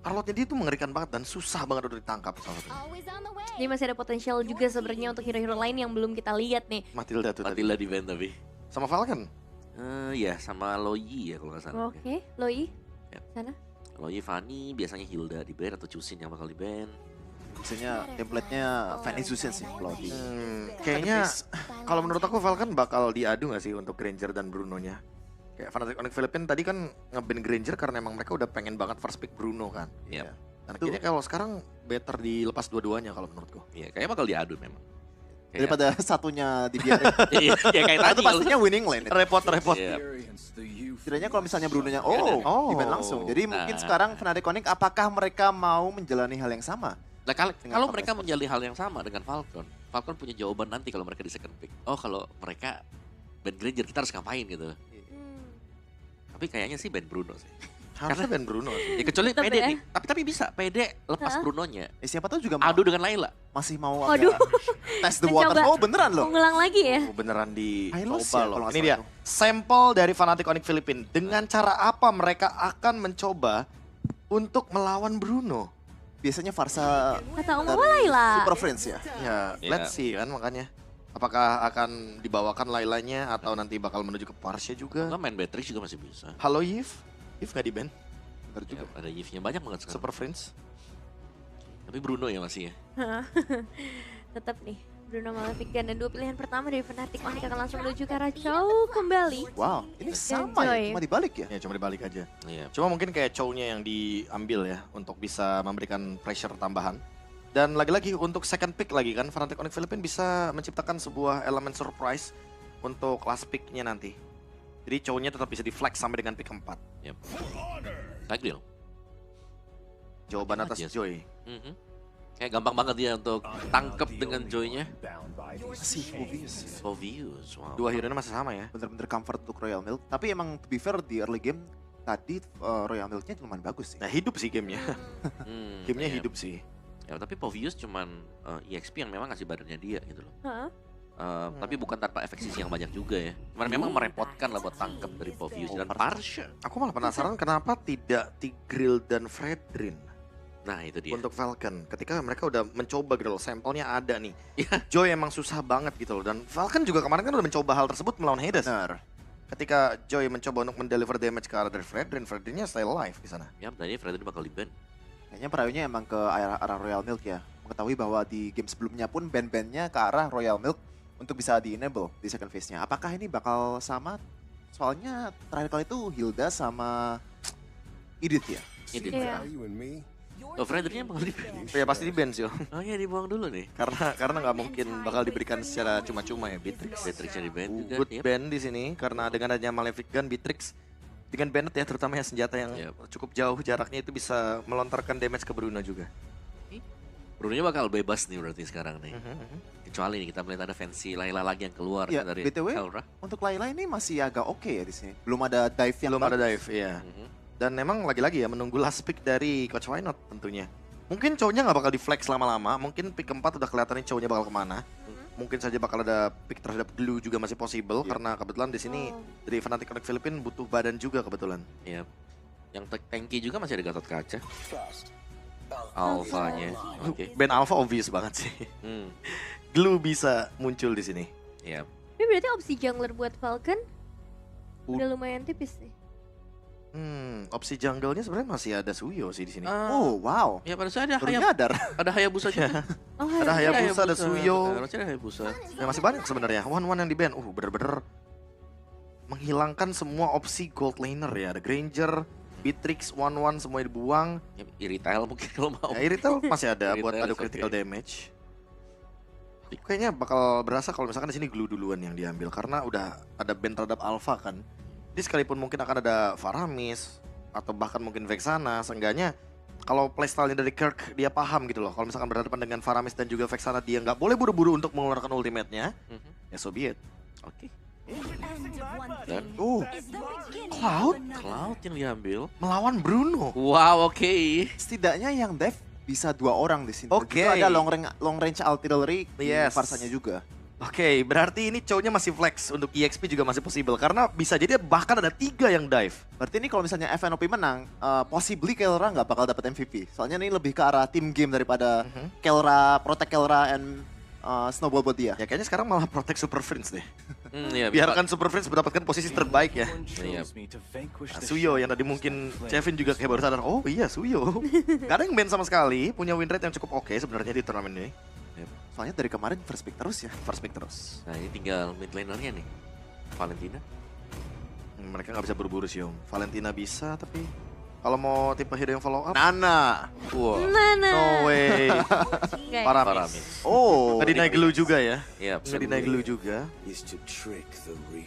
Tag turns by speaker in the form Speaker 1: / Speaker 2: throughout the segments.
Speaker 1: Arlotnya dia tuh mengerikan banget dan susah banget untuk ditangkap salah satunya.
Speaker 2: Jadi masih ada potensial juga sebenarnya untuk hero-hero lain yang belum kita lihat nih.
Speaker 1: Matilda tuh tadi.
Speaker 3: Matilda di band tapi.
Speaker 1: Sama Falcon.
Speaker 3: Ya sama Loyi ya kalau nggak salah.
Speaker 2: Oke, Loi.
Speaker 3: Yap.
Speaker 2: Sana.
Speaker 3: Loyi, Fanny, biasanya Hilda di band atau Chusin yang bakal di band.
Speaker 4: Biasanya template-nya Fanny Susan sih kalau di
Speaker 1: Kayaknya kalau menurut aku Falcon bakal diadu gak sih untuk Granger dan Bruno-nya. Kayak Fnatic Onyx Philippines tadi kan nge-ban Granger karena emang mereka udah pengen banget first pick Bruno kan.
Speaker 3: Iya.
Speaker 1: Dan kayaknya kalau sekarang better dilepas dua-duanya kalau menurutku.
Speaker 3: Iya, kayaknya bakal diadu memang. Kayak-
Speaker 4: daripada satunya dibiarin.
Speaker 3: Iya, kayak
Speaker 4: Nah,
Speaker 3: tadi.
Speaker 4: itu pastinya winning lane.
Speaker 1: Repot-repot.
Speaker 3: Iya.
Speaker 4: Setidaknya kalau misalnya Bruno-nya
Speaker 1: Oh.
Speaker 4: di-ban langsung. Jadi mungkin
Speaker 3: Nah.
Speaker 4: sekarang Fnatic Onyx apakah mereka mau menjalani hal yang sama?
Speaker 3: Nah, kalau
Speaker 4: Dengan
Speaker 3: mereka
Speaker 4: Falcon.
Speaker 3: menjalin hal yang sama dengan Falcon, Falcon punya jawaban nanti kalau mereka di second pick. Oh, kalau mereka band Granger kita harus ngapain gitu. Tapi kayaknya sih band Bruno sih.
Speaker 1: Harusnya ban Bruno sih.
Speaker 3: Ya kecuali
Speaker 2: Tetep
Speaker 3: PD
Speaker 2: ya.
Speaker 3: nih. Tapi bisa PD lepas
Speaker 2: Hah?
Speaker 3: Brunonya.
Speaker 4: Siapa tahu juga mau,
Speaker 3: Adu dengan Layla.
Speaker 4: masih mau
Speaker 2: Waduh.
Speaker 4: test the water.
Speaker 2: Mencoba.
Speaker 4: Oh beneran loh.
Speaker 2: Mengulang lagi ya.
Speaker 1: Oh, beneran
Speaker 4: Hylos
Speaker 1: dicoba
Speaker 4: ya,
Speaker 1: loh.
Speaker 4: kalau nggak
Speaker 1: Ini
Speaker 4: salah
Speaker 1: dia
Speaker 4: tuh.
Speaker 1: sampel dari Fnatic Onyx Philippines. Dengan cara apa mereka akan mencoba untuk melawan Bruno?
Speaker 4: Biasanya Farsa
Speaker 2: Kata Om
Speaker 4: dari
Speaker 2: Laila.
Speaker 4: Super Friends ya.
Speaker 1: Ya,
Speaker 3: Iya.
Speaker 1: let's see kan makanya. Apakah akan dibawakan Lailanya atau nanti bakal menuju ke Parsha juga?
Speaker 3: Enggak main Beatrix juga masih bisa.
Speaker 1: Halo Yves? Yves gak di band?
Speaker 4: Bener
Speaker 3: Ya,
Speaker 4: juga.
Speaker 3: ada Yves-nya banyak banget sekarang.
Speaker 1: Super Friends?
Speaker 3: Tapi Bruno ya masih ya.
Speaker 2: Tetap nih. Bruno Malefic dan dua pilihan pertama dari Fnatic Onyx akan langsung menuju ke arah Chow kembali.
Speaker 4: Wow, ini sama
Speaker 2: Joy.
Speaker 4: ya, cuma dibalik ya.
Speaker 1: Ya cuma dibalik aja.
Speaker 3: Iya.
Speaker 1: Cuma mungkin kayak Chow-nya yang diambil ya untuk bisa memberikan pressure tambahan. Dan lagi-lagi untuk second pick lagi kan Fnatic Onyx Philippines bisa menciptakan sebuah elemen surprise untuk last pick-nya nanti. Jadi Chow-nya tetap bisa di-flex sampai dengan pick 4.
Speaker 3: Yep. Tagdil.
Speaker 1: Jawaban atas
Speaker 3: Yes.
Speaker 1: Joy.
Speaker 3: Kayak gampang banget dia untuk tangkep dengan Joy-nya.
Speaker 4: Masih obvious.
Speaker 3: So views, wow.
Speaker 1: Dua hero-nya masih sama ya.
Speaker 4: Bener-bener comfort untuk Royal Milk. Tapi emang to be fair di early game tadi Royal Milk-nya lumayan bagus sih.
Speaker 1: Nah hidup sih gamenya. Gamenya
Speaker 3: Iya.
Speaker 1: hidup sih.
Speaker 3: Ya, tapi Povius cuman EXP yang memang ngasih badannya dia gitu loh.
Speaker 2: Hah?
Speaker 3: Tapi bukan tanpa efek sisi yang banyak juga ya. Cuman memang merepotkan lah buat tangkep dari Povius dan Parsha.
Speaker 1: Aku malah penasaran kenapa tidak Tigreal dan Fredrin
Speaker 3: Nah itu dia.
Speaker 1: untuk Falcon. Ketika mereka udah mencoba gitu loh, sampelnya ada nih.
Speaker 3: Iya.
Speaker 1: Joy emang susah banget gitu loh. Dan Falcon juga kemarin kan udah mencoba hal tersebut melawan Hades.
Speaker 4: Benar.
Speaker 1: Ketika Joy mencoba untuk mendeliver damage ke arah dari Fredrin, Fredrinnya stay alive di sana.
Speaker 3: Ya, tadi Freddy bakal di-ban.
Speaker 4: Kayaknya perahunya emang ke arah Royal Milk ya. Mengetahui bahwa di game sebelumnya pun band-bandnya ke arah Royal Milk untuk bisa di-enable di second phase-nya. Apakah ini bakal sama? Soalnya terakhir kali itu Hilda sama Edith ya.
Speaker 3: Ini
Speaker 2: Iya.
Speaker 3: Oh, Freddy-nya bakal di-ban.
Speaker 1: Ya pasti di ban sih.
Speaker 3: Oh iya, dibuang dulu nih.
Speaker 1: karena nggak mungkin bakal diberikan secara cuma-cuma ya Beatrix.
Speaker 3: Beatrix-nya di-ban juga.
Speaker 1: Good
Speaker 3: Yep.
Speaker 1: ban di sini karena dengan adanya Malefic Gun, Beatrix dengan Bennett ya terutama ya senjata yang
Speaker 3: Yep.
Speaker 1: cukup jauh jaraknya itu bisa melontarkan damage ke Bruno juga.
Speaker 3: Bruno-nya bakal bebas nih berarti sekarang nih. Kecuali nih kita melihat ada fancy Layla lagi yang keluar
Speaker 4: Ya,
Speaker 3: dari
Speaker 4: BTW,
Speaker 3: Helra.
Speaker 4: untuk Layla ini masih agak oke ya di sini. Belum ada dive yang
Speaker 1: Belum ada
Speaker 4: bagus.
Speaker 1: dive, iya.
Speaker 3: Mhm.
Speaker 1: Dan memang lagi-lagi ya menunggu last pick dari Coach Wynot tentunya. Mungkin cowoknya nggak bakal di flex lama-lama, mungkin pick keempat udah kelihatan nih cowoknya bakal kemana. Mungkin saja bakal ada pick terhadap Glue juga masih possible
Speaker 4: Iya.
Speaker 1: karena kebetulan di sini
Speaker 2: Oh.
Speaker 1: dari Fnatic Onyx Philippines butuh badan juga kebetulan.
Speaker 3: Iya. Yang tanky juga masih ada Gatot Kaca. Alpha-nya. Oke.
Speaker 1: Band Alpha obvious banget sih.
Speaker 3: Hmm.
Speaker 1: Glue bisa muncul di sini.
Speaker 3: Iya.
Speaker 2: Tapi berarti opsi jungler buat Falcon udah lumayan tipis nih.
Speaker 1: Opsi jungle-nya sebenarnya masih ada Suyo sih di sini.
Speaker 4: Oh, wow.
Speaker 3: Ya pada saya
Speaker 4: Baru nyadar.
Speaker 3: ada Hayabusa juga.
Speaker 2: Oh,
Speaker 1: Ada
Speaker 2: iya.
Speaker 1: Hayabusa, ada Suyo.
Speaker 3: Harusnya ada Hayabusa.
Speaker 1: Ya masih banyak sebenarnya. One-one yang di ban. Bener-bener menghilangkan semua opsi gold laner ya. Ada Granger, Beatrix, One-one semua dibuang.
Speaker 3: Ya, Iritail mungkin kalau mau.
Speaker 1: Ya, Irithel masih ada buat
Speaker 3: Irithel
Speaker 1: adu
Speaker 3: is
Speaker 1: critical
Speaker 3: okay.
Speaker 1: damage. Kayaknya bakal berasa kalau misalkan di sini Glue duluan yang diambil karena udah ada ban terhadap Alpha kan. Jadi sekalipun mungkin akan ada Faramis atau bahkan mungkin Vexana, seenggaknya kalau playstyle dari Kirk dia paham gitu loh. Kalau misalkan berhadapan dengan Faramis dan juga Vexana dia nggak boleh buru-buru untuk mengeluarkan ultimate-nya,
Speaker 3: Mhm.
Speaker 1: ya so be it.
Speaker 3: Oke. Dan Cloud yang diambil.
Speaker 1: Melawan Bruno.
Speaker 3: Wow, oke.
Speaker 4: Setidaknya yang dive bisa 2 orang di sini.
Speaker 1: Oke.
Speaker 4: Itu ada long range artillery di
Speaker 1: Yes.
Speaker 4: Farsanya juga.
Speaker 1: Oke, berarti ini cowoknya masih flex untuk EXP juga masih possible karena bisa jadi bahkan ada 3 yang dive.
Speaker 4: Berarti ini kalau misalnya FNOP menang, possibly Kelra nggak bakal dapat MVP. Soalnya ini lebih ke arah team game daripada Kelra, protect Kelra, and snowball buat dia.
Speaker 1: Ya kayaknya sekarang malah protect Super Friends deh.
Speaker 3: Iya,
Speaker 1: Biarkan Super Friends mendapatkan posisi terbaik ya.
Speaker 3: Iya.
Speaker 1: Nah, Suyo yang tadi mungkin Kevin juga kayak baru sadar, oh iya Suyo. Gak ada yang ban sama sekali, punya win rate yang cukup oke sebenarnya di turnamen ini.
Speaker 4: Soalnya dari kemarin first pick terus ya.
Speaker 1: First pick terus.
Speaker 3: Nah ini tinggal mid lanernya nih. Valentina.
Speaker 1: Mereka nggak bisa buru-buru sih Om. Valentina bisa tapi kalau mau tipe hero yang follow up,
Speaker 4: Nana.
Speaker 3: Wow.
Speaker 2: Mana?
Speaker 1: no way.
Speaker 2: Guys.
Speaker 1: Paramis.
Speaker 3: Paramis.
Speaker 4: Oh.
Speaker 1: Nggak dinaik glue juga ya.
Speaker 3: Iya,
Speaker 1: Nggak dinaik glue juga.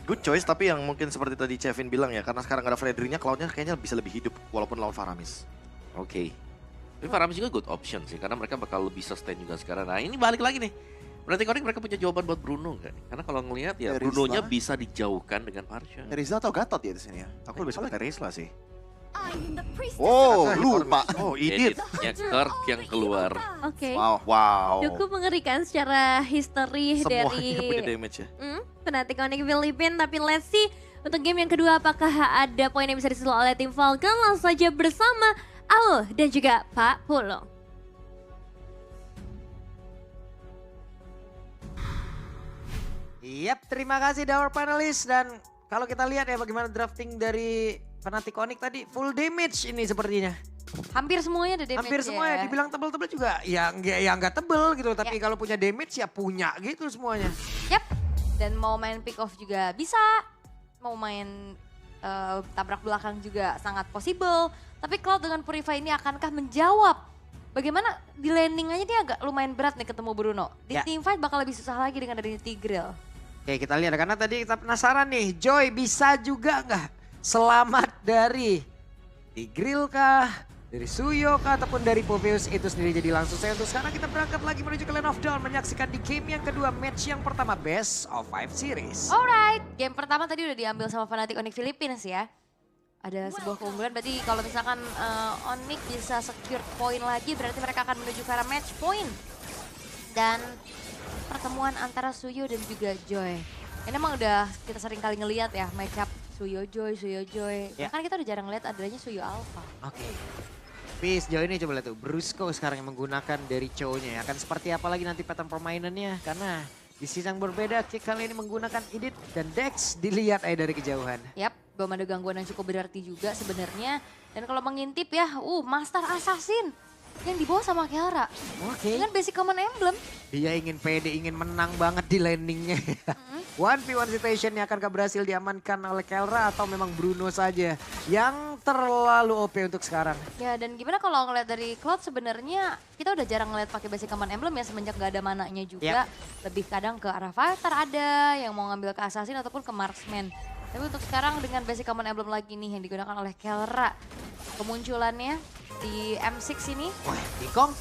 Speaker 1: Good choice tapi yang mungkin seperti tadi Kevin bilang ya, karena sekarang ada Frederinya, Cloud-nya kayaknya bisa lebih hidup walaupun lawan Faramis.
Speaker 3: Oke. Tapi Faramis juga good option sih, karena mereka bakal lebih sustain juga sekarang. Nah ini balik lagi nih. Berarti Konik mereka punya jawaban buat Bruno nggak nih? Karena kalau ngelihat ya
Speaker 4: Terizla.
Speaker 3: Brunonya bisa dijauhkan dengan Parsha.
Speaker 4: Rizal atau Gatot ya di sini ya?
Speaker 1: Aku lebih suka Teresla sih.
Speaker 4: Oh, lupa.
Speaker 1: Oh, Edith.
Speaker 3: Ya Kirk yang keluar.
Speaker 2: Oke.
Speaker 1: Wow.
Speaker 2: Cukup mengerikan secara history
Speaker 1: Semuanya
Speaker 2: dari
Speaker 1: punya damage ya.
Speaker 2: Fnatic Onyx Philippines. Tapi let's see untuk game yang kedua apakah ada poin yang bisa disusul oleh tim Falcon. Langsung saja bersama Al dan juga Pak Pulo.
Speaker 5: Yap, terima kasih Daur Panelis. Dan kalau kita lihat ya bagaimana drafting dari Fnatic Onyx tadi, full damage ini sepertinya.
Speaker 2: Hampir semuanya ada damage.
Speaker 5: Hampir semuanya, dibilang tebel-tebel juga. Ya nggak tebel gitu, tapi kalau punya damage ya punya gitu semuanya.
Speaker 2: Yap. Dan mau main pick off juga bisa. Mau main tabrak belakang juga sangat possible. Tapi Cloud dengan Purify ini akankah menjawab? Bagaimana di landing aja dia agak lumayan berat nih ketemu Bruno. Di
Speaker 5: Ya.
Speaker 2: team fight bakal lebih susah lagi dengan adanya Tigreal.
Speaker 5: Oke, kita lihat karena tadi kita penasaran nih, Joy bisa juga nggak selamat dari Tigreal kah? Dari Suyo kah ataupun dari Poveus itu sendiri. Jadi langsung saya untuk sekarang kita berangkat lagi menuju ke Lane of Dawn. Menyaksikan di game yang kedua, match yang pertama Best of 5 Series.
Speaker 2: Alright, game pertama tadi udah diambil sama Fnatic Onyx Philippines ya. Ada sebuah keunggulan, berarti kalau misalkan Onyx bisa secure point lagi, berarti mereka akan menuju ke arah match point. Dan pertemuan antara Suyo dan juga Joy. Ini emang udah kita sering kali ngelihat ya, match up Suyo Joy, Suyo Joy.
Speaker 5: Ya.
Speaker 2: Bahkan kita udah jarang lihat adanya Suyo Alpha.
Speaker 5: Oke. Tapi sejauh ini coba lihat tuh, Brusco sekarang yang menggunakan dari cowoknya ya. Akan seperti apa lagi nanti pattern permainannya. Karena di sisi yang berbeda, Kick kali ini menggunakan Edith dan Dex dilihat aja dari kejauhan.
Speaker 2: Yap, belum ada gangguan yang cukup berarti juga sebenarnya. Dan kalau mengintip ya, Master Assassin yang dibawa sama Kiara.
Speaker 5: Oke.
Speaker 2: Dengan basic common emblem.
Speaker 5: Dia ingin pede, ingin menang banget di landingnya. 1v1 situation yang akan berhasil diamankan oleh Kelra atau memang Bruno saja yang terlalu OP untuk sekarang.
Speaker 2: Ya dan gimana kalau ngeliat dari Cloud sebenarnya kita udah jarang ngeliat pakai basic command emblem ya semenjak gak ada mananya juga. Lebih kadang ke arah fighter ada yang mau ngambil ke assassin ataupun ke marksman. Tapi untuk sekarang dengan basic command emblem lagi nih yang digunakan oleh Kelra. Kemunculannya di M6 ini.
Speaker 5: Wah, King Kong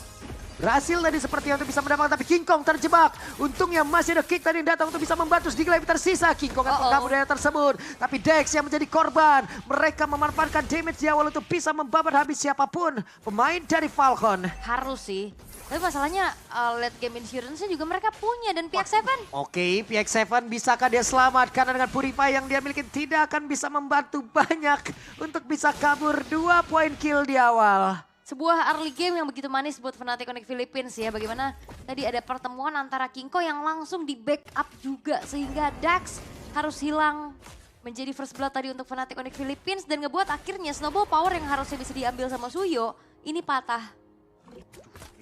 Speaker 5: berhasil tadi seperti untuk bisa mendapatkan, tapi King Kong terjebak. Untungnya masih ada Kick tadi yang datang untuk bisa membantu sedikit lebih tersisa. King Kong akan kabur dari tersebut. Tapi Dex yang menjadi korban. Mereka memanfaatkan damage di awal untuk bisa membabat habis siapapun pemain dari Falcon.
Speaker 2: Harus sih. Tapi masalahnya late game insurance-nya juga mereka punya dan pihak Seven.
Speaker 5: Oke, pihak Seven bisakah dia selamat? Karena dengan Purify yang dia miliki tidak akan bisa membantu banyak untuk bisa kabur 2 poin kill di awal.
Speaker 2: Sebuah early game yang begitu manis buat Fnatic Onyx Philippines ya. Bagaimana tadi ada pertemuan antara Kingko yang langsung di backup juga. Sehingga Dax harus hilang menjadi first blood tadi untuk Fnatic Onyx Philippines. Dan ngebuat akhirnya snowball power yang harusnya bisa diambil sama Suyo ini patah.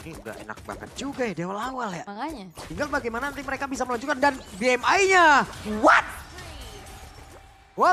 Speaker 5: Ini udah enak banget juga ya di awal-awal ya.
Speaker 2: Makanya.
Speaker 5: Tinggal bagaimana nanti mereka bisa melanjutkan dan BMI-nya. What?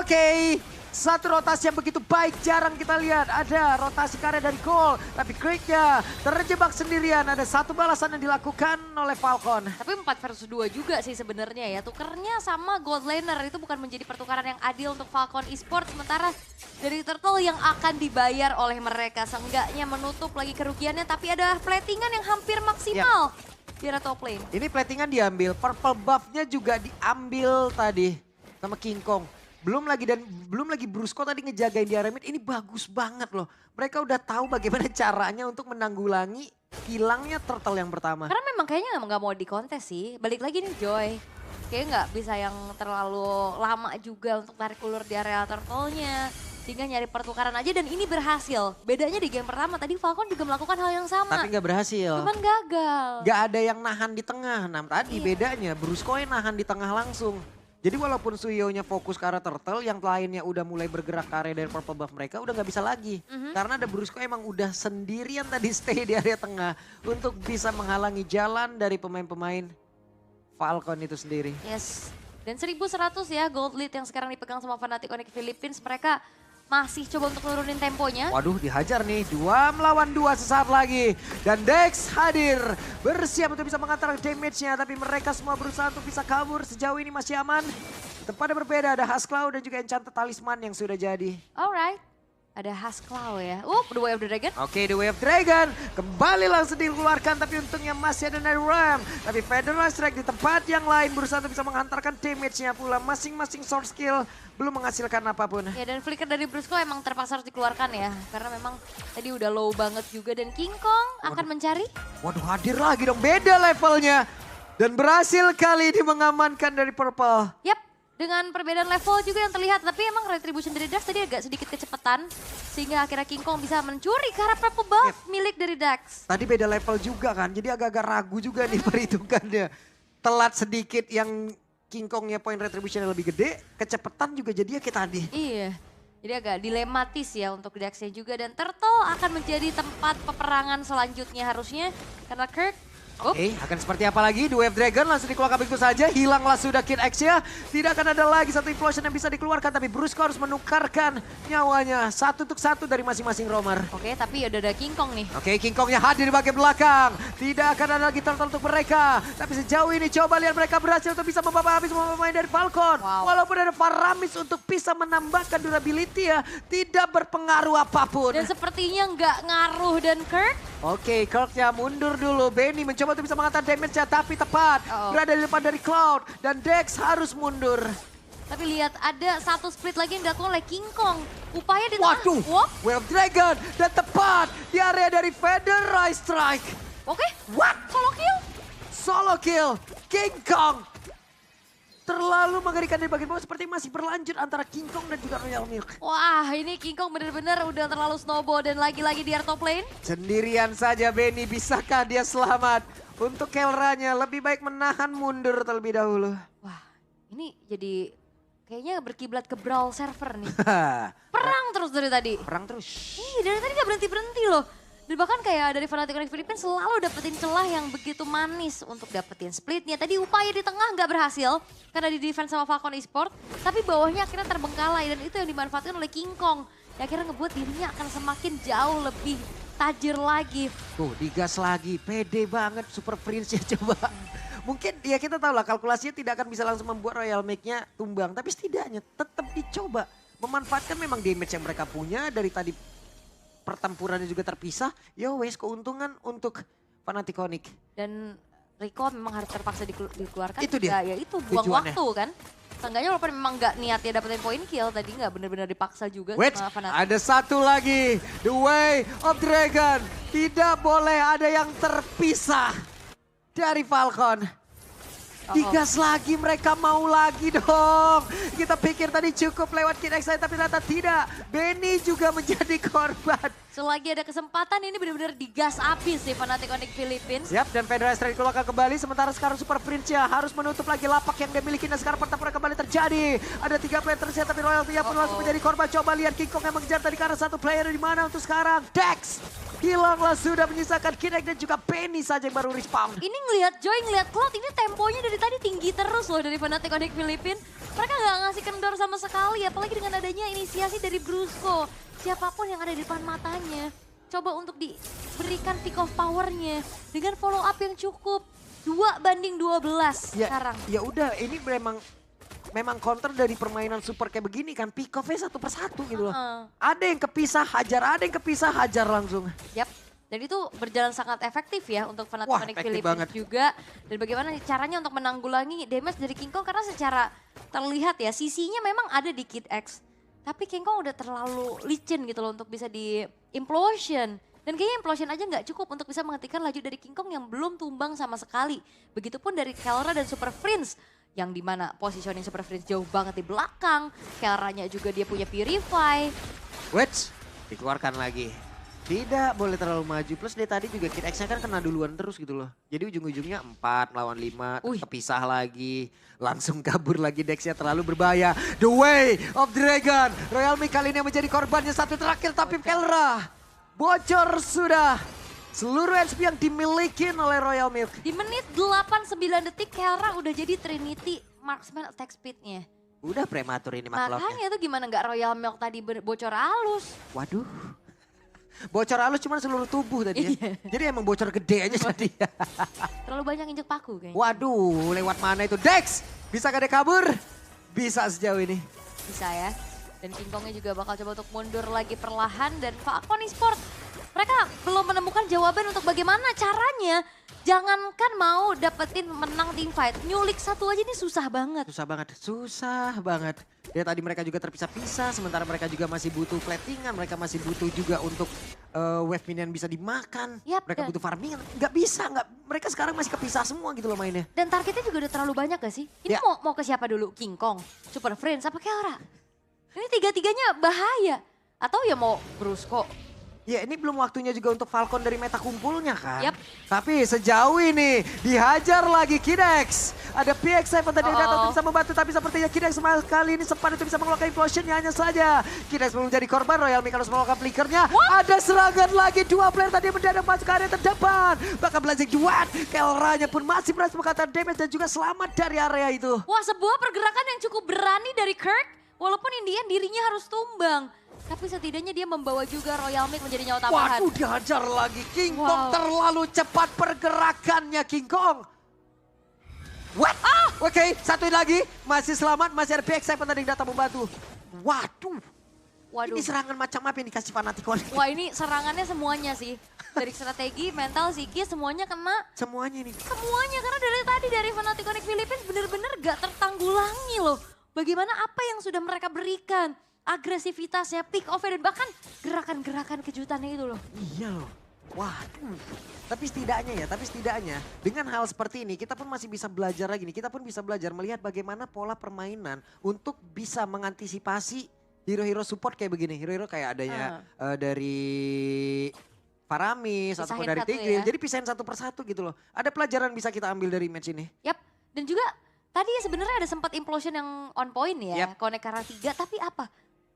Speaker 5: Oke. Satu rotasi yang begitu baik jarang kita lihat. Ada rotasi karya dari Gold. Tapi Craig-nya terjebak sendirian. Ada satu balasan yang dilakukan oleh Falcon.
Speaker 2: Tapi 4 versus 2 juga sih sebenarnya ya. Tukernya sama Gold Laner itu bukan menjadi pertukaran yang adil untuk Falcon Esports. Sementara dari Turtle yang akan dibayar oleh mereka. Seenggaknya menutup lagi kerugiannya. Tapi ada platingan yang hampir maksimal. Di arah top lane.
Speaker 5: Ini platingan diambil. Purple buff-nya juga diambil tadi sama King Kong. Belum lagi Brusco tadi ngejagain di area mid. Ini bagus banget loh. Mereka udah tahu bagaimana caranya untuk menanggulangi hilangnya Turtle yang pertama.
Speaker 2: Karena memang kayaknya nggak mau di kontes sih. Balik lagi nih Joy. kayaknya nggak bisa yang terlalu lama juga untuk tarik ulur di area turtle-nya. Sehingga nyari pertukaran aja dan ini berhasil. Bedanya di game pertama tadi Falcon juga melakukan hal yang sama.
Speaker 5: Tapi nggak berhasil.
Speaker 2: Cuman gagal.
Speaker 5: Gak ada yang nahan di tengah. Nah tadi bedanya Brusco yang nahan di tengah langsung. Jadi walaupun Suyo-nya fokus ke arah turtle, yang lainnya udah mulai bergerak ke area dari purple buff mereka udah nggak bisa lagi. Karena ada Brusco emang udah sendirian tadi stay di area tengah untuk bisa menghalangi jalan dari pemain-pemain Falcon itu sendiri.
Speaker 2: Yes. Dan 1100 ya gold lead yang sekarang dipegang sama Fnatic Onyx Philippines. Mereka masih coba untuk nurunin temponya.
Speaker 5: Waduh dihajar nih, 2 melawan 2 sesaat lagi. Dan Dex hadir, bersiap untuk bisa mengantar damage-nya. Tapi mereka semua berusaha untuk bisa kabur, sejauh ini masih aman. Tempatnya berbeda, ada Hasclaw dan juga Enchanted Talisman yang sudah jadi.
Speaker 2: Alright. Ada Hasclaw ya. The Way of the Dragon.
Speaker 5: Oke, The Way of Dragon kembali langsung dikeluarkan, tapi untungnya masih ada Ram. Tapi Federal Strike di tempat yang lain berusaha untuk bisa menghantarkan damage-nya pula. Masing-masing source skill belum menghasilkan apapun.
Speaker 2: Ya dan flicker dari Brusco emang terpaksa harus dikeluarkan ya. Karena memang tadi udah low banget juga dan King Kong akan mencari.
Speaker 5: Waduh hadir lagi dong, beda levelnya. Dan berhasil kali ini mengamankan dari Purple.
Speaker 2: Yap, dengan perbedaan level juga yang terlihat. Tapi emang Retribution dari Dax tadi agak sedikit kecepatan. Sehingga akhirnya King Kong bisa mencuri ke arah purple buff milik dari Dax.
Speaker 5: Tadi beda level juga kan, jadi agak-agak ragu juga nih perhitungannya. Telat sedikit yang King Kongnya poin retribution lebih gede, kecepatan juga jadi ya kayak tadi.
Speaker 2: Iya, jadi agak dilematis ya untuk Dax-nya juga. Dan Turtle akan menjadi tempat peperangan selanjutnya harusnya. Karena Kirk
Speaker 5: Oke, akan seperti apa lagi? The Wave Dragon langsung dikeluarkan begitu saja. Hilanglah sudah Kid X-nya. Tidak akan ada lagi satu implosion yang bisa dikeluarkan. Tapi Brusco harus menukarkan nyawanya. 1 untuk 1 dari masing-masing roamer.
Speaker 2: Oke, tapi udah ada King Kong nih.
Speaker 5: Oke, King Kongnya hadir di bagian belakang. Tidak akan ada lagi turtle untuk mereka. Tapi sejauh ini coba lihat mereka berhasil untuk bisa membawa habis semua pemain dari Falcon.
Speaker 2: Wow.
Speaker 5: Walaupun ada Faramis untuk bisa menambahkan durability ya. Tidak berpengaruh apapun.
Speaker 2: Dan sepertinya nggak ngaruh dan Kirk.
Speaker 5: Oke, Kirknya mundur dulu. Benny mencoba untuk bisa menghantar damage-nya tapi tepat. Berada di depan dari Cloud dan Dex harus mundur.
Speaker 2: Tapi lihat ada satu split lagi yang dilakukan oleh King Kong. Upaya di tengah.
Speaker 5: Waduh, Wave Dragon dan tepat di area dari Federal Strike.
Speaker 2: Oke,
Speaker 5: What?
Speaker 2: solo kill.
Speaker 5: Solo kill, King Kong. Terlalu mengerikan di bagian bawah seperti masih berlanjut antara King Kong dan juga Royal Milk.
Speaker 2: Wah, ini King Kong bener-bener udah terlalu snowball dan lagi-lagi di top lane.
Speaker 5: Sendirian saja Benny, bisakah dia selamat? Untuk Kelranya lebih baik menahan mundur terlebih dahulu.
Speaker 2: Wah, ini jadi kayaknya berkiblat ke Brawl server nih. Perang terus dari tadi.
Speaker 5: Perang terus.
Speaker 2: Dari tadi gak berhenti-berhenti loh. Dan bahkan kayak dari Fnatic Onyx Philippines selalu dapetin celah yang begitu manis untuk dapetin splitnya. Tadi upaya di tengah nggak berhasil karena di defense sama Falcon Esport. Tapi bawahnya akhirnya terbengkalai dan itu yang dimanfaatkan oleh King Kong. Yang akhirnya ngebuat dirinya akan semakin jauh lebih tajir lagi.
Speaker 5: Tuh digas lagi, pede banget Super Prince ya coba. Mungkin ya kita tahu lah kalkulasinya tidak akan bisa langsung membuat Royal Make-nya tumbang. Tapi setidaknya tetap dicoba. Memanfaatkan memang damage yang mereka punya dari tadi. Pertempurannya juga terpisah, ya wes keuntungan untuk Fnatic Onyx.
Speaker 2: Dan Rico memang harus terpaksa dikeluarkan.
Speaker 5: Itu dia.
Speaker 2: Ya itu buang
Speaker 5: tujuannya.
Speaker 2: waktu kan. Seenggaknya walaupun memang nggak niatnya dapetin poin kill, tadi nggak benar-benar dipaksa juga
Speaker 5: Wait,
Speaker 2: sama Fnatic.
Speaker 5: ada satu lagi, The Way of Dragon. Tidak boleh ada yang terpisah dari Falcon. Digas lagi, mereka mau lagi dong. Kita pikir tadi cukup lewat Kid X tapi ternyata tidak. Benny juga menjadi korban.
Speaker 2: Selagi ada kesempatan ini benar-benar digas abis sih Fnatic Onyx Philippines.
Speaker 5: Siap, dan Federal Strike dikeluarkan kembali. Sementara sekarang Super Prince ya harus menutup lagi lapak yang dia miliki. Dan sekarang pertempuran kembali terjadi. Ada 3 player tersiap tapi Royal Via pun langsung menjadi korban. Coba lihat King Kong yang mengejar tadi karena satu player di mana untuk sekarang. Dex hilanglah sudah menyisakan Kid X dan juga Penny saja yang baru respawn.
Speaker 2: Ini ngelihat Joy, ngelihat Cloud, ini temponya dari tadi tinggi terus loh dari Fnatic Onyx Philippines. Mereka nggak ngasih kendor sama sekali, apalagi dengan adanya inisiasi dari Brusco. Siapapun yang ada di depan matanya, coba untuk diberikan peak of power-nya dengan follow up yang cukup. 2-12 sekarang.
Speaker 5: Ya udah, ini memang counter dari permainan super kayak begini kan, pick off-nya 1 persatu gitu loh. Ada yang kepisah hajar, ada yang kepisah hajar langsung.
Speaker 2: Yap. Dan itu berjalan sangat efektif ya untuk Fnatic
Speaker 5: Wah,
Speaker 2: Onyx
Speaker 5: efektif
Speaker 2: Philippines
Speaker 5: banget.
Speaker 2: juga. Dan bagaimana caranya untuk menanggulangi damage dari King Kong karena secara terlihat ya sisinya memang ada di Kid X. Tapi King Kong udah terlalu licin gitu loh untuk bisa di implosion. Dan kayaknya implosion aja nggak cukup untuk bisa menghentikan laju dari King Kong yang belum tumbang sama sekali. Begitupun dari Kelra dan Super Prince Yang dimana positioning Super Friends jauh banget di belakang. Kelranya juga dia punya Purify.
Speaker 5: Wets, dikeluarkan lagi. Tidak boleh terlalu maju. Plus dia tadi juga Kid X-nya kan kena duluan terus gitu loh. Jadi ujung-ujungnya 4 lawan 5, kepisah lagi. Langsung kabur lagi Dex-nya terlalu berbahaya. The Way of Dragon. Royal Milk kali ini yang menjadi korbannya satu terakhir. Tapi Kelra bocor sudah. Seluruh HP yang dimiliki oleh Royal Milk.
Speaker 2: Di menit 8-9 detik Kelra udah jadi Trinity Marksman attack speed-nya.
Speaker 5: Udah prematur ini maklotnya.
Speaker 2: Makanya tuh gimana nggak Royal Milk tadi bocor halus.
Speaker 5: Waduh. Bocor halus cuma seluruh tubuh tadi ya. Jadi emang bocor gede aja tadi ya.
Speaker 2: Terlalu banyak injek paku kayaknya.
Speaker 5: Waduh, lewat mana itu? Dex, bisa gak dia kabur? Bisa sejauh ini.
Speaker 2: Bisa ya. Dan King Kongnya juga bakal coba untuk mundur lagi perlahan. Dan Falcon Esports, mereka belum menemukan jawaban untuk bagaimana caranya. Jangankan mau dapetin menang teamfight, nyulik satu aja ini susah banget.
Speaker 5: Susah banget, susah banget. Ya tadi mereka juga terpisah-pisah, sementara mereka juga masih butuh platingan, mereka masih butuh juga untuk wave minion bisa dimakan.
Speaker 2: Yap,
Speaker 5: mereka butuh farmingan, nggak bisa, mereka sekarang masih kepisah semua gitu loh mainnya.
Speaker 2: Dan targetnya juga udah terlalu banyak gak sih? Ini
Speaker 5: Ya.
Speaker 2: mau ke siapa dulu? King Kong, Super Friends, apa Kelra? Ini tiga-tiganya bahaya. Atau ya mau Brusco.
Speaker 5: Ya ini belum waktunya juga untuk Falcon dari meta kumpulnya kan.
Speaker 2: Yap.
Speaker 5: Tapi sejauh ini dihajar lagi Kidex. Ada PX7 tadi yang datang untuk bisa membantu. Tapi sepertinya Kidex kali ini sempat untuk bisa mengeluarkan implosionnya hanya saja. Kidex belum menjadi korban. Royal Milk harus mengeluarkan flickernya. Ada serangan lagi. Dua player tadi yang mendadak masuk ke area terdepan. Bahkan Blazing Duat. Kelranya pun masih berhasil mengatakan damage dan juga selamat dari area itu.
Speaker 2: Wah, sebuah pergerakan yang cukup berani dari Kirk. Walaupun Indian dirinya harus tumbang. Tapi setidaknya dia membawa juga Royal Milk menjadi nyawa tambahan.
Speaker 5: Waduh, dihajar lagi. King Kong
Speaker 2: Wow.
Speaker 5: terlalu cepat pergerakannya King Kong. What? Oke, satu lagi. Masih selamat, masih ada PX7 tadi yang datang membantu. Waduh.
Speaker 2: Waduh.
Speaker 5: Ini serangan macam apa yang dikasih Fanaticon?
Speaker 2: Wah, ini serangannya semuanya sih. Dari strategi, mental, psikis, semuanya kena.
Speaker 5: Semuanya ini.
Speaker 2: Semuanya, karena dari tadi dari Fnatic Onyx Philippines bener-bener gak tertanggulangi loh. Bagaimana apa yang sudah mereka berikan. Agresivitasnya, pick off dan bahkan gerakan-gerakan kejutannya itu loh.
Speaker 5: Iya loh. Waduh. Tapi setidaknya dengan hal seperti ini kita pun masih bisa belajar lagi nih. Kita pun bisa belajar melihat bagaimana pola permainan untuk bisa mengantisipasi hero-hero support kayak begini. Hero-hero kayak adanya dari Faramis ataupun
Speaker 2: Pisahin
Speaker 5: dari
Speaker 2: satu
Speaker 5: Tigreal.
Speaker 2: ya.
Speaker 5: Jadi pisahin satu persatu gitu loh. Ada pelajaran bisa kita ambil dari match ini.
Speaker 2: Yap, dan juga tadi ya sebenarnya ada sempat implosion yang on point ya.
Speaker 5: Yap.
Speaker 2: Connect Kara 3, tapi apa?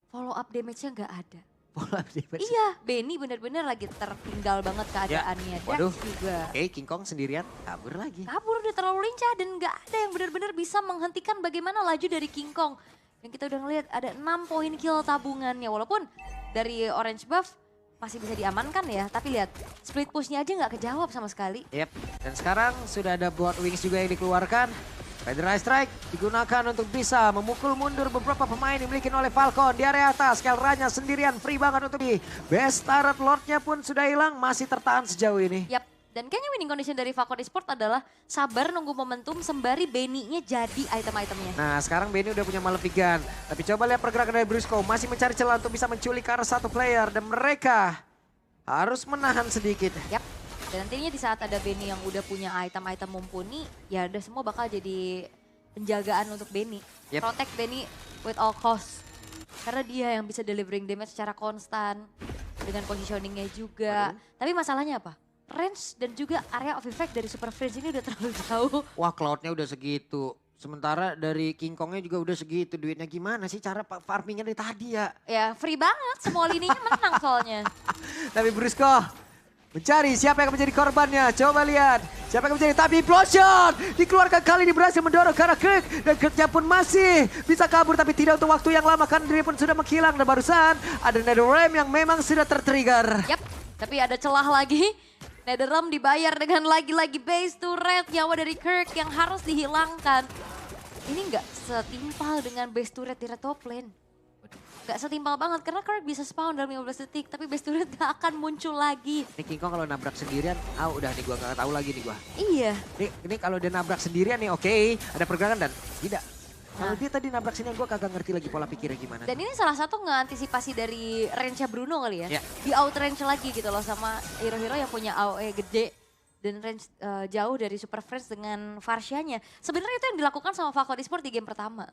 Speaker 2: Follow up damage-nya gak ada.
Speaker 5: Pola damage.
Speaker 2: Iya, Benny bener-bener lagi tertinggal banget keadaannya.
Speaker 5: Ya. Waduh.
Speaker 2: Dex juga.
Speaker 5: Oke, King Kong sendirian kabur lagi.
Speaker 2: Kabur udah terlalu lincah dan gak ada yang benar-benar bisa menghentikan bagaimana laju dari King Kong. Yang kita udah ngeliat ada 6 poin kill tabungannya. Walaupun dari Orange Buff masih bisa diamankan ya. Tapi lihat split pushnya aja gak kejawab sama sekali.
Speaker 5: Yep. Dan sekarang sudah ada Blood Wings juga yang dikeluarkan. Federal Strike digunakan untuk bisa memukul mundur beberapa pemain dimiliki oleh Falcon di area atas. Kelranya sendirian free banget untuk di best turret Lordnya pun sudah hilang, masih tertahan sejauh ini.
Speaker 2: Yap, dan kayaknya winning condition dari Falcon Esports adalah sabar nunggu momentum sembari Benny-nya jadi item-itemnya.
Speaker 5: Nah sekarang Benny udah punya Malefic Gun. Tapi coba lihat pergerakan dari Brusco, masih mencari celah untuk bisa menculik ke arah satu player. Dan mereka harus menahan sedikit.
Speaker 2: Yap. Dan nantinya di saat ada Benny yang udah punya item-item mumpuni, ya udah semua bakal jadi penjagaan untuk Benny.
Speaker 5: Yep.
Speaker 2: Protect Benny with all cost. Karena dia yang bisa delivering damage secara konstan. Dengan positioningnya juga. Tapi masalahnya apa? Range dan juga area of effect dari Super Friends ini udah terlalu jauh.
Speaker 5: Wah cloudnya udah segitu. Sementara dari King Kongnya juga udah segitu. Duitnya gimana sih cara farmingnya dari tadi ya?
Speaker 2: Ya free banget, semua lininya menang soalnya.
Speaker 5: Tapi Brusco mencari siapa yang akan menjadi korbannya. Coba lihat siapa yang akan menjadi. Tapi implosion dikeluarkan kali ini berhasil mendorong ke arah Kirk. Dan Kirknya pun masih bisa kabur tapi tidak untuk waktu yang lama. Karena diri pun sudah menghilang. Dan barusan ada NetherRealm yang memang sudah tertrigger.
Speaker 2: Yap, tapi ada celah lagi. NetherRealm dibayar dengan lagi-lagi base turret nyawa dari Kirk yang harus dihilangkan. Ini nggak setimpal dengan base turret di red top lane. Gak setimpal banget karena Kirk bisa spawn dalam 15 detik tapi base turret gak akan muncul lagi.
Speaker 5: Ini King Kong kalau nabrak sendirian, udah nih gua gak tahu lagi nih gua.
Speaker 2: Iya.
Speaker 5: Ini kalau dia nabrak sendirian nih oke, ada pergerakan dan tidak. Kalau dia tadi nabrak sini gua kagak ngerti lagi pola pikirnya gimana.
Speaker 2: Dan ini salah satu ngeantisipasi dari range-nya Bruno kali ya.
Speaker 5: Ya.
Speaker 2: Di out range lagi gitu loh sama hero-hero yang punya AOE gede. dan range jauh dari Super Friends dengan Varsha-nya. Sebenarnya itu yang dilakukan sama Falcon Esports di game pertama.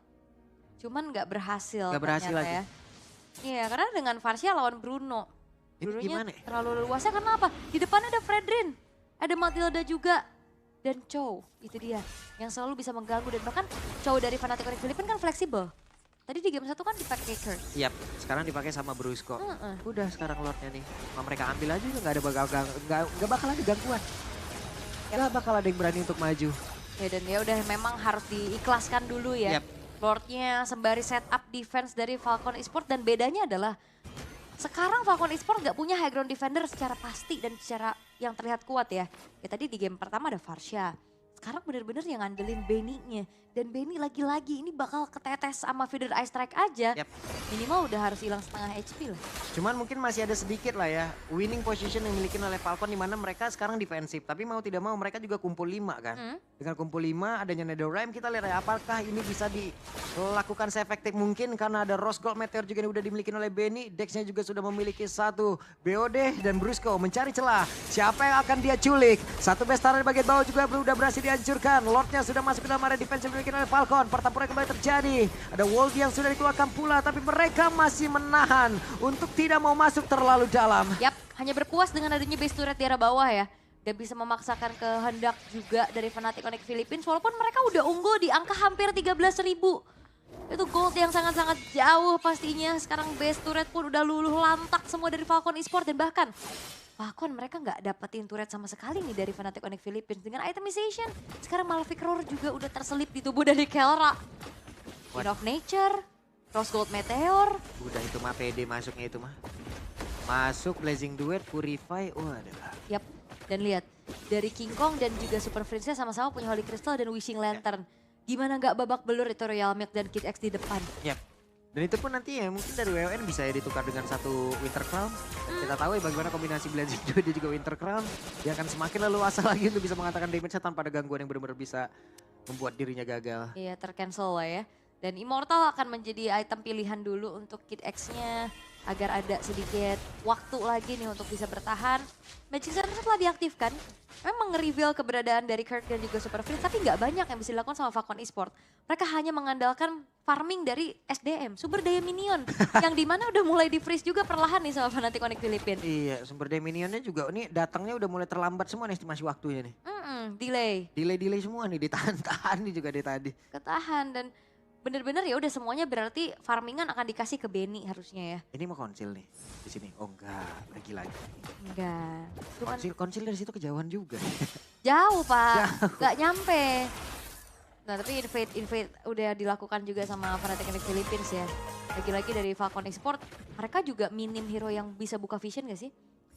Speaker 2: Cuman nggak berhasil.
Speaker 5: Nggak berhasil
Speaker 2: ternyata
Speaker 5: lagi.
Speaker 2: ya. Iya, karena dengan Varsha lawan Bruno.
Speaker 5: Ini
Speaker 2: Brunonya
Speaker 5: gimana ya?
Speaker 2: terlalu leluasnya karena apa? Di depannya ada Fredrin, ada Matilda juga. Dan Chow, itu dia. Yang selalu bisa mengganggu dan bahkan Chow dari Fnatic Onyx Philippines kan fleksibel. Tadi di game 1 kan dipakai Kurt.
Speaker 5: Yap, sekarang dipakai sama Brusco.
Speaker 2: Heeh.
Speaker 5: Udah sekarang Lordnya nih. Mau mereka ambil aja nggak ada nggak bakal ada gangguan. Nggak bakal ada yang berani untuk maju.
Speaker 2: Ya dan ya udah memang harus diikhlaskan dulu ya.
Speaker 5: Yap.
Speaker 2: Lordnya sembari setup defense dari Falcon Esports dan bedanya adalah sekarang Falcon Esports nggak punya high ground defender secara pasti dan secara yang terlihat kuat ya. Ya tadi di game pertama ada Varsha. Sekarang bener-bener yang ngandelin Benny-nya. Dan Benny lagi-lagi ini bakal ketetes sama Feeder Ice Strike aja.
Speaker 5: Yap.
Speaker 2: Minimal udah harus hilang setengah HP lah.
Speaker 5: Cuman mungkin masih ada sedikit lah ya winning position yang dimiliki oleh Falcon di mana mereka sekarang defensif. Tapi mau tidak mau mereka juga kumpul 5 kan. Dengan kumpul 5 adanya Netherrealm kita lihat ya apakah ini bisa dilakukan seefektif mungkin karena ada Rose Gold Meteor juga yang udah dimiliki oleh Benny. Dexnya juga sudah memiliki satu BOD dan Brusco mencari celah. Siapa yang akan dia culik? Satu Bestara di bagian bawah juga udah berhasil dihancurkan. Lordnya sudah masuk ke dalam area defensif dimiliki oleh Falcon. Pertempuran kembali terjadi. Ada Wolf yang sudah dikeluarkan pula tapi mereka masih menahan untuk tidak mau masuk terlalu dalam.
Speaker 2: Yap, hanya berpuas dengan adanya base turret di arah bawah ya. Gak bisa memaksakan kehendak juga dari Fnatic Onyx Philippines walaupun mereka udah unggul di angka hampir 13.000. Itu gold yang sangat-sangat jauh pastinya. Sekarang base turret pun udah luluh lantak semua dari Falcon Esports dan bahkan Falcon mereka nggak dapetin turret sama sekali nih dari Fnatic Onyx Philippines dengan itemization. Sekarang Malefic Roar juga udah terselip di tubuh dari Kelra. Wind of Nature, Rose Gold Meteor.
Speaker 5: Udah itu mah PD masuknya itu mah. Masuk Blazing Duet, Purify, waduh.
Speaker 2: Yap, dan lihat dari King Kong dan juga Super Friends-nya sama-sama punya Holy Crystal dan Wishing Lantern. Gimana nggak babak belur itu Royal Milk dan Kid X di depan.
Speaker 5: Yap. Dan itu pun nanti ya mungkin dari WON bisa ya ditukar dengan satu Winter Crown. Kita tahu ya bagaimana kombinasi Blazing Duet dia juga Winter Crown. Dia akan semakin leluasa lagi untuk bisa mengatakan damage-nya tanpa ada gangguan yang benar-benar bisa membuat dirinya gagal.
Speaker 2: Iya, tercancel lah ya. Dan Immortal akan menjadi item pilihan dulu untuk Kid X-nya agar ada sedikit waktu lagi nih untuk bisa bertahan. Magic Center telah diaktifkan. Memang nge-reveal keberadaan dari Kirk dan juga Super Friends, tapi nggak banyak yang bisa dilakukan sama Falcon Esports. Mereka hanya mengandalkan farming dari SDM, sumber daya minion. Yang dimana udah mulai di-freeze juga perlahan nih sama Fnatic Onyx Philippines.
Speaker 5: Iya, sumber daya minionnya juga ini datangnya udah mulai terlambat semua nih estimasi waktunya nih.
Speaker 2: Delay.
Speaker 5: Delay semua nih, ditahan-tahan nih juga dari tadi.
Speaker 2: Ketahan dan bener-bener ya udah semuanya berarti farmingan akan dikasih ke Benny harusnya ya.
Speaker 5: Ini mau konsil nih di sini. Oh enggak, lagi.
Speaker 2: Enggak. Itu kan
Speaker 5: Konsil dari situ kejauhan juga.
Speaker 2: jauh Pak, nggak nyampe. Nah tapi invade udah dilakukan juga sama Fnatic Onyx Philippines ya. Lagi-lagi dari Falcon Esports, mereka juga minim hero yang bisa buka vision gak sih?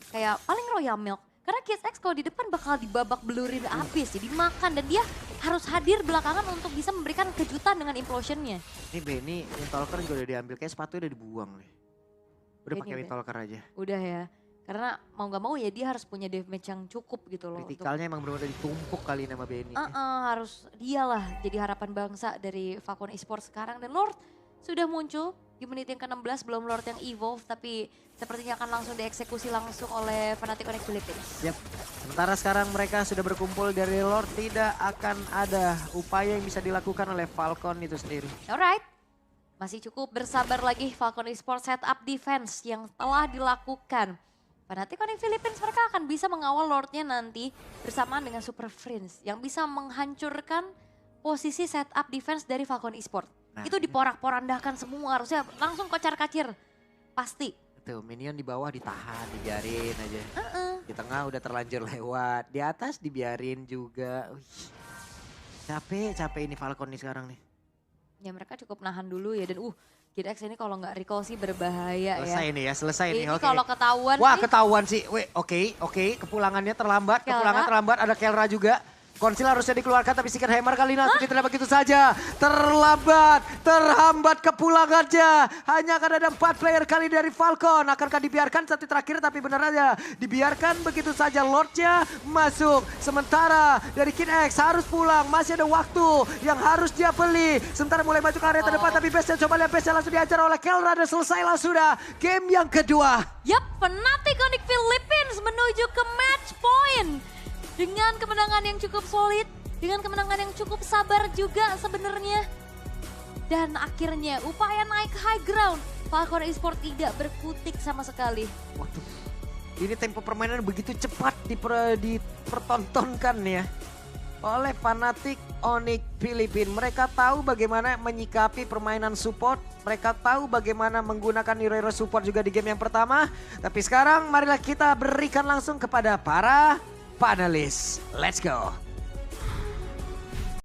Speaker 2: Kayak paling Royal Milk. Karena Kid X kalau di depan bakal dibabak belurin abis, jadi makan dan dia harus hadir belakangan untuk bisa memberikan kejutan dengan implosionnya.
Speaker 5: Ini Benny, Windtalker juga udah diambil, kayak sepatu udah dibuang nih. Udah
Speaker 2: Benny
Speaker 5: pakai
Speaker 2: udah.
Speaker 5: Windtalker aja.
Speaker 2: Udah ya, karena mau gak mau ya dia harus punya damage yang cukup gitu loh.
Speaker 5: Kritikalnya emang benar-benar ditumpuk kali ini sama Benny.
Speaker 2: Harus dialah jadi harapan bangsa dari Falcon Esports sekarang. Dan Lord sudah muncul di menit yang ke-16, belum Lord yang evolve tapi sepertinya akan langsung dieksekusi langsung oleh Fnatic Onyx Philippines.
Speaker 5: Yap. Sementara sekarang mereka sudah berkumpul dari Lord, tidak akan ada upaya yang bisa dilakukan oleh Falcon itu sendiri.
Speaker 2: Alright, masih cukup bersabar lagi Falcon Esports setup defense yang telah dilakukan. Fnatic Onyx Philippines mereka akan bisa mengawal Lordnya nanti bersamaan dengan Super Friends yang bisa menghancurkan posisi setup defense dari Falcon Esports.
Speaker 5: Nah,
Speaker 2: itu diporak-porandakan semua, harusnya langsung kocar-kacir. Pasti.
Speaker 5: Tuh, minion di bawah ditahan, dibiarin aja. Di tengah udah terlanjur lewat, di atas dibiarin juga. Wih. Capek ini Falcon nih sekarang nih.
Speaker 2: Ya mereka cukup nahan dulu ya dan Kid X ini kalau nggak recall sih berbahaya
Speaker 5: Selesai
Speaker 2: ya.
Speaker 5: nih ya, selesai nih.
Speaker 2: Ini
Speaker 5: Oke.
Speaker 2: kalau ketahuan
Speaker 5: Wah,
Speaker 2: sih,
Speaker 5: ketahuan sih. Oke. Kepulangannya terlambat, ada Kelra juga. Konsil harusnya dikeluarkan tapi Seeker Hammer kali ini langsung ditembak begitu saja. Terhambat kepulangannya. Hanya akan ada 4 player kali dari Falcon. Akankah dibiarkan satu terakhir tapi benar aja. Dibiarkan begitu saja, Lordnya masuk. Sementara dari Kid X harus pulang. Masih ada waktu yang harus dia beli. Sementara mulai maju ke area terdepan tapi base coba lihat base langsung dihajar oleh Kelra dan selesai lah sudah. Game yang kedua.
Speaker 2: Fnatic Onyx Philippines menuju ke match point. dengan kemenangan yang cukup solid, dengan kemenangan yang cukup sabar juga sebenarnya. Dan akhirnya upaya naik high ground, Falcon Esports tidak berkutik sama sekali.
Speaker 5: Waduh, ini tempo permainan begitu cepat dipertontonkan ya oleh Fnatic Onyx Filipina. Mereka tahu bagaimana menyikapi permainan support. Mereka tahu bagaimana menggunakan hero support juga di game yang pertama. Tapi sekarang marilah kita berikan langsung kepada para panelis. Let's go.